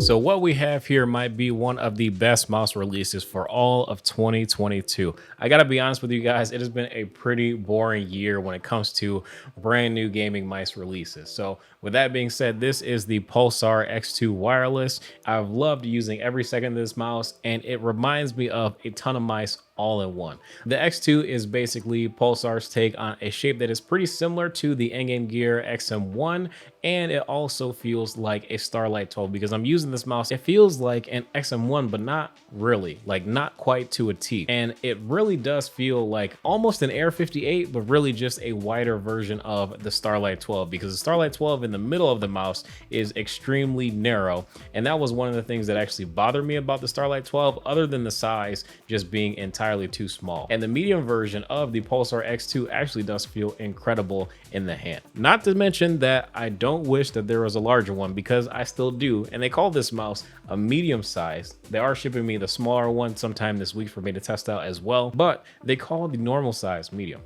So what we have here might be one of the best mouse releases for all of 2022. I gotta be honest with you guys, it has been a pretty boring year when it comes to brand new gaming mice releases. So with that being said, this is the Pulsar X2 wireless. I've loved using every second of this mouse, and it reminds me of a ton of mice all in one. The X2 is basically Pulsar's take on a shape that is pretty similar to the Endgame Gear XM1, and it also feels like a Starlight 12 because I'm using this mouse. It feels like an XM1, but not really, like not quite to a T. And it really does feel like almost an Air 58, but really just a wider version of the Starlight 12, because the Starlight 12 in the middle of the mouse is extremely narrow. And that was one of the things that actually bothered me about the Starlight 12, other than the size just being entirely too small. And the medium version of the Pulsar X2 actually does feel incredible in the hand. Not to mention that I don't wish that there was a larger one, because I still do. And they call this mouse a medium size. They are shipping me the smaller one sometime this week for me to test out as well, but they call the normal size medium.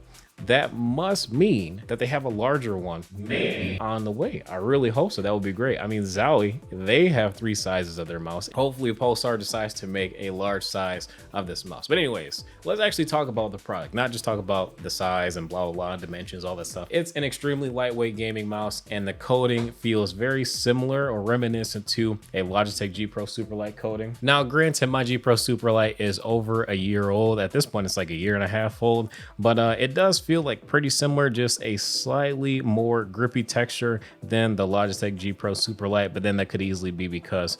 That must mean that they have a larger one maybe on the way. I really hope so. That would be great. I mean, Zowie, they have 3 sizes of their mouse. Hopefully Pulsar decides to make a large size of this mouse. But anyways, let's actually talk about the product, not just talk about the size and blah, blah, blah, dimensions, all that stuff. It's an extremely lightweight gaming mouse, and the coating feels very similar or reminiscent to a Logitech G Pro Superlight coating. Now, granted, my G Pro Superlight is over a year old. At this point, it's like a year and a half old, but it does feel like pretty similar, just a slightly more grippy texture than the Logitech G Pro Superlight, but then that could easily be because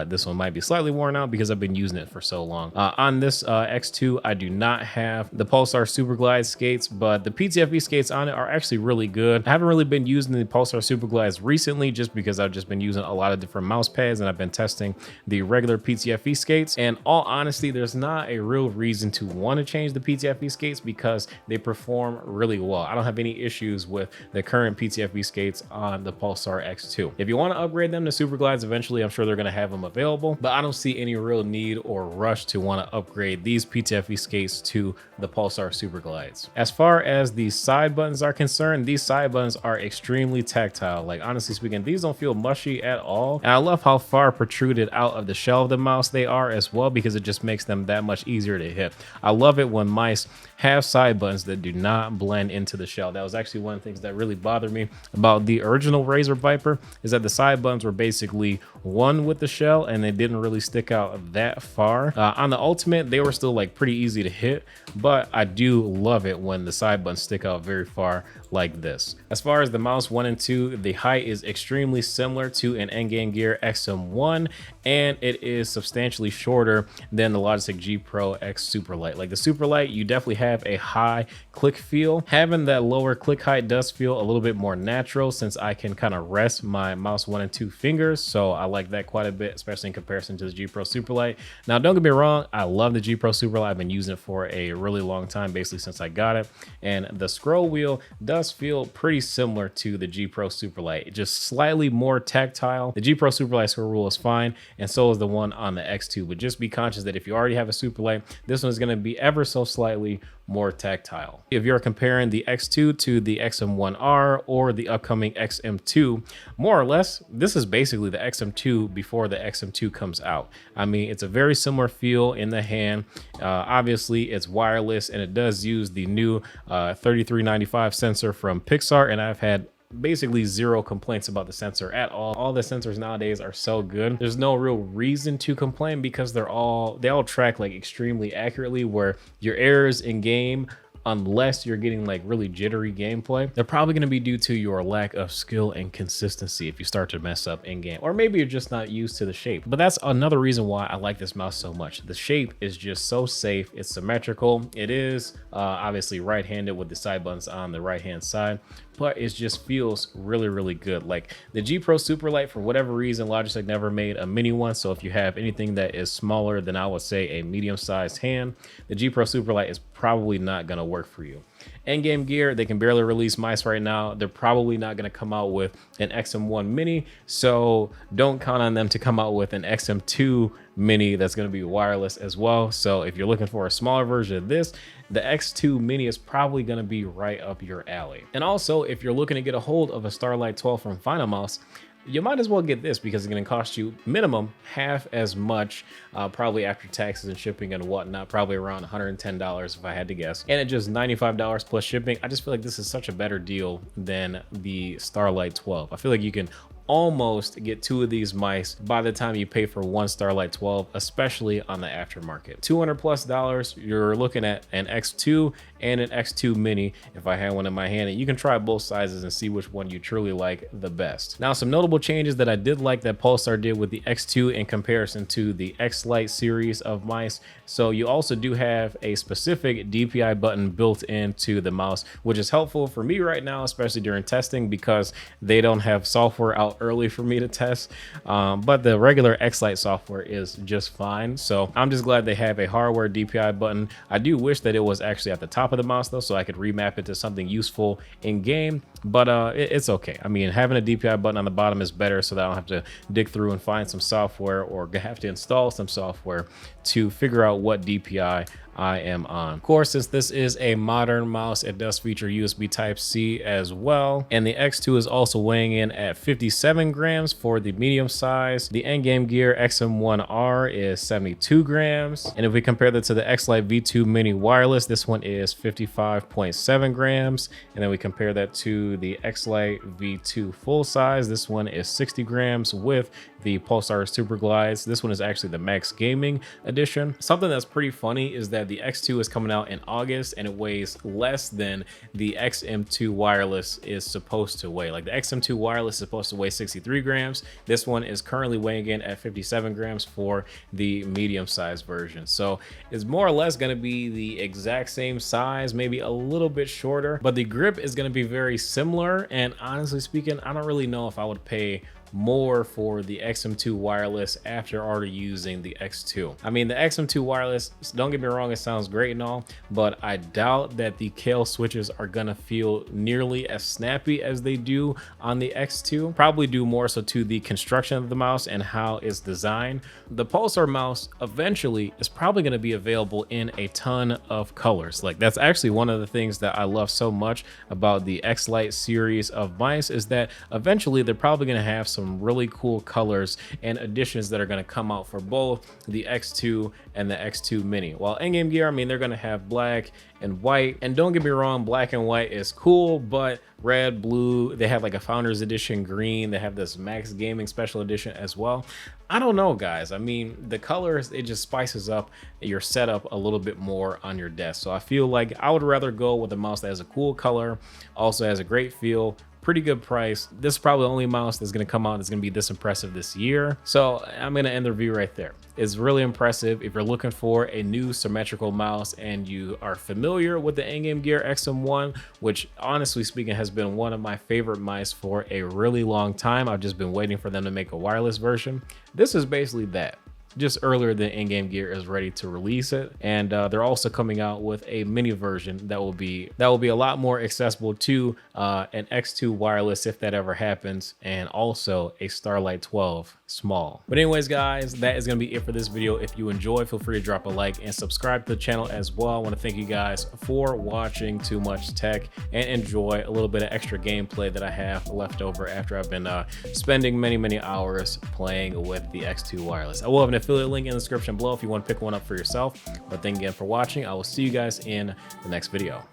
this one might be slightly worn out because I've been using it for so long. On this X2, I do not have the Pulsar Super Glide skates, but the PTFE skates on it are actually really good. I haven't really been using the Pulsar Super Glides recently just because I've just been using a lot of different mouse pads, and I've been testing the regular PTFE skates. And all honesty, there's not a real reason to want to change the PTFE skates because they perform really well. I don't have any issues with the current PTFE skates on the Pulsar X2. If you want to upgrade them to Super Glides eventually, I'm sure they're going to have them available, but I don't see any real need or rush to want to upgrade these PTFE skates to the Pulsar Super Glides. As far as the side buttons are concerned, these side buttons are extremely tactile. Like, honestly speaking, these don't feel mushy at all. And I love how far protruded out of the shell of the mouse they are as well, because it just makes them that much easier to hit. I love it when mice have side buttons that do not blend into the shell. That was actually one of the things that really bothered me about the original Razer Viper, is that the side buttons were basically one with the shell and they didn't really stick out that far. On the Ultimate, they were still like pretty easy to hit, but I do love it when the side buttons stick out very far like this. As far as the mouse 1 and 2, the height is extremely similar to an Endgame Gear XM1, and it is substantially shorter than the Logitech G Pro X Superlight. Like the Superlight, you definitely have a high click feel. Having that lower click height does feel a little bit more natural since I can kind of rest my mouse 1 and 2 fingers, so I like that quite a bit, especially in comparison to the G Pro Superlight. Now, don't get me wrong, I love the G Pro Superlight. I've been using it for a really long time, basically since I got it, and the scroll wheel does feel pretty similar to the G Pro Superlight, just slightly more tactile. The G Pro Superlight scroll wheel is fine, and so is the one on the X2, but just be conscious that if you already have a Superlight, this one is going to be ever so slightly more tactile. If you're comparing the X2 to the XM1R or the upcoming XM2, more or less, this is basically the XM2 before the XM2 comes out. I mean, it's a very similar feel in the hand. Obviously, it's wireless, and it does use the new 3395 sensor from Pulsar, and I've had basically zero complaints about the sensor at all. All the sensors nowadays are so good. There's no real reason to complain because they all track like extremely accurately, where your errors in game, unless you're getting like really jittery gameplay, they're probably going to be due to your lack of skill and consistency if you start to mess up in game, or maybe you're just not used to the shape. But that's another reason why I like this mouse so much. The shape is just so safe. It's symmetrical. It is obviously right-handed with the side buttons on the right-hand side, but it just feels really, really good. Like the G Pro Superlight, for whatever reason, Logitech never made a mini one. So if you have anything that is smaller than, I would say, a medium-sized hand, the G Pro Superlight is probably not going to work for you. Endgame Gear, they can barely release mice right now. They're probably not going to come out with an XM1 mini, so don't count on them to come out with an XM2 mini that's going to be wireless as well. So if you're looking for a smaller version of this, the X2 mini is probably going to be right up your alley. And also, if you're looking to get a hold of a Starlight 12 from Final Mouse, you might as well get this because it's going to cost you minimum half as much, probably after taxes and shipping and whatnot, probably around $110 if I had to guess. And at just $95 plus shipping, I just feel like this is such a better deal than the Starlight 12. I feel like you can almost get 2 of these mice by the time you pay for one Starlight 12, especially on the aftermarket. $200+ you're looking at an X2 and an X2 mini if I had one in my hand, and you can try both sizes and see which one you truly like the best. Now, some notable changes that I did like that Pulsar did with the X2 in comparison to the X-Lite series of mice. So you also do have a specific DPI button built into the mouse, which is helpful for me right now, especially during testing, because they don't have software out early for me to test, but the regular X-Lite software is just fine. So I'm just glad they have a hardware DPI button. I do wish that it was actually at the top of the mouse though, so I could remap it to something useful in game, but it's okay. I mean, having a DPI button on the bottom is better, so that I don't have to dig through and find some software or have to install some software to figure out what DPI I am on. Of course, since this is a modern mouse, it does feature USB Type-C as well. And the X2 is also weighing in at 57 grams for the medium size. The Endgame Gear XM1R is 72 grams. And if we compare that to the X-Lite V2 Mini Wireless, this one is 55.7 grams. And then we compare that to the X-Lite V2 full size, this one is 60 grams with the Pulsar Super Glides. This one is actually the Max Gaming edition. Something that's pretty funny is that the X2 is coming out in August and it weighs less than the XM2 Wireless is supposed to weigh. Like the XM2 Wireless is supposed to weigh 63 grams. This one is currently weighing in at 57 grams for the medium size version. So it's more or less going to be the exact same size, maybe a little bit shorter, but the grip is going to be very similar. And honestly speaking, I don't really know if I would pay more for the XM2 Wireless after already using the X2. I mean, the XM2 Wireless, don't get me wrong, it sounds great and all, but I doubt that the kill switches are gonna feel nearly as snappy as they do on the X2. Probably due more so to the construction of the mouse and how it's designed. The Pulsar mouse eventually is probably gonna be available in a ton of colors. Like, that's actually one of the things that I love so much about the X-Lite series of mice, is that eventually they're probably gonna have some really cool colors and additions that are going to come out for both the X2 and the X2 Mini. While Endgame Gear, I mean, they're going to have black and white, and don't get me wrong, black and white is cool, but red, blue, they have like a Founders Edition green, they have this Max Gaming Special Edition as well. I don't know, guys. I mean, the colors, it just spices up your setup a little bit more on your desk. So I feel like I would rather go with a mouse that has a cool color, also has a great feel, pretty good price. This is probably the only mouse that's going to come out that's going to be this impressive this year. So I'm going to end the review right there. It's really impressive. If you're looking for a new symmetrical mouse and you are familiar with the Endgame Gear XM1, which honestly speaking has been one of my favorite mice for a really long time. I've just been waiting for them to make a wireless version. This is basically that. Just earlier than Endgame Gear is ready to release it, and they're also coming out with a mini version that will be a lot more accessible to an X2 Wireless if that ever happens, and also a Starlight 12 small. But anyways, guys, that is going to be it for this video. If you enjoy, feel free to drop a like and subscribe to the channel as well. I want to thank you guys for watching Too Much Tech, and enjoy a little bit of extra gameplay that I have left over after I've been spending many hours playing with the X2 Wireless. I will have an affiliate link in the description below if you want to pick one up for yourself. But thank you again for watching. I will see you guys in the next video.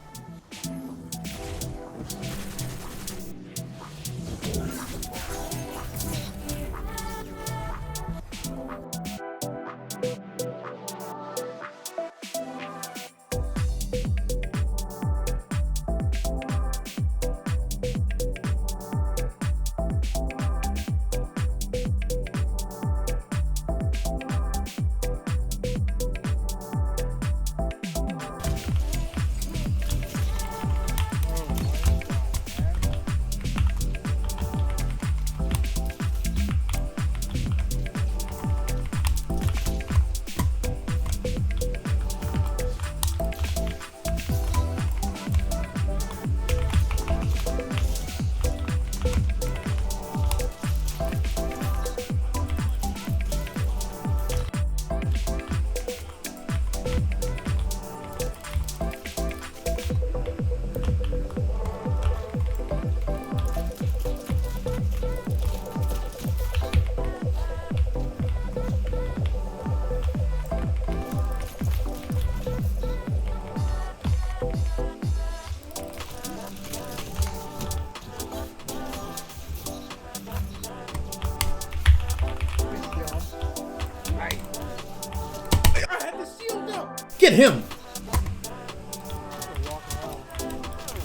Get him!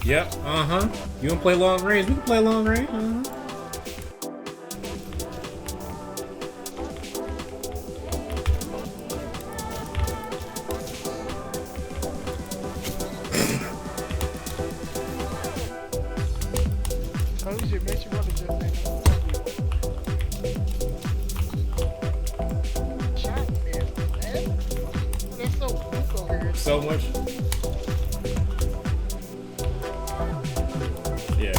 Yep, uh-huh. You wanna play long range? We can play long range. Uh-huh. So much. Yeah.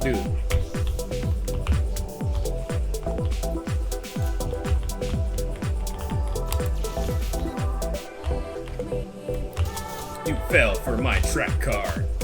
Dude. You fell for my trap card.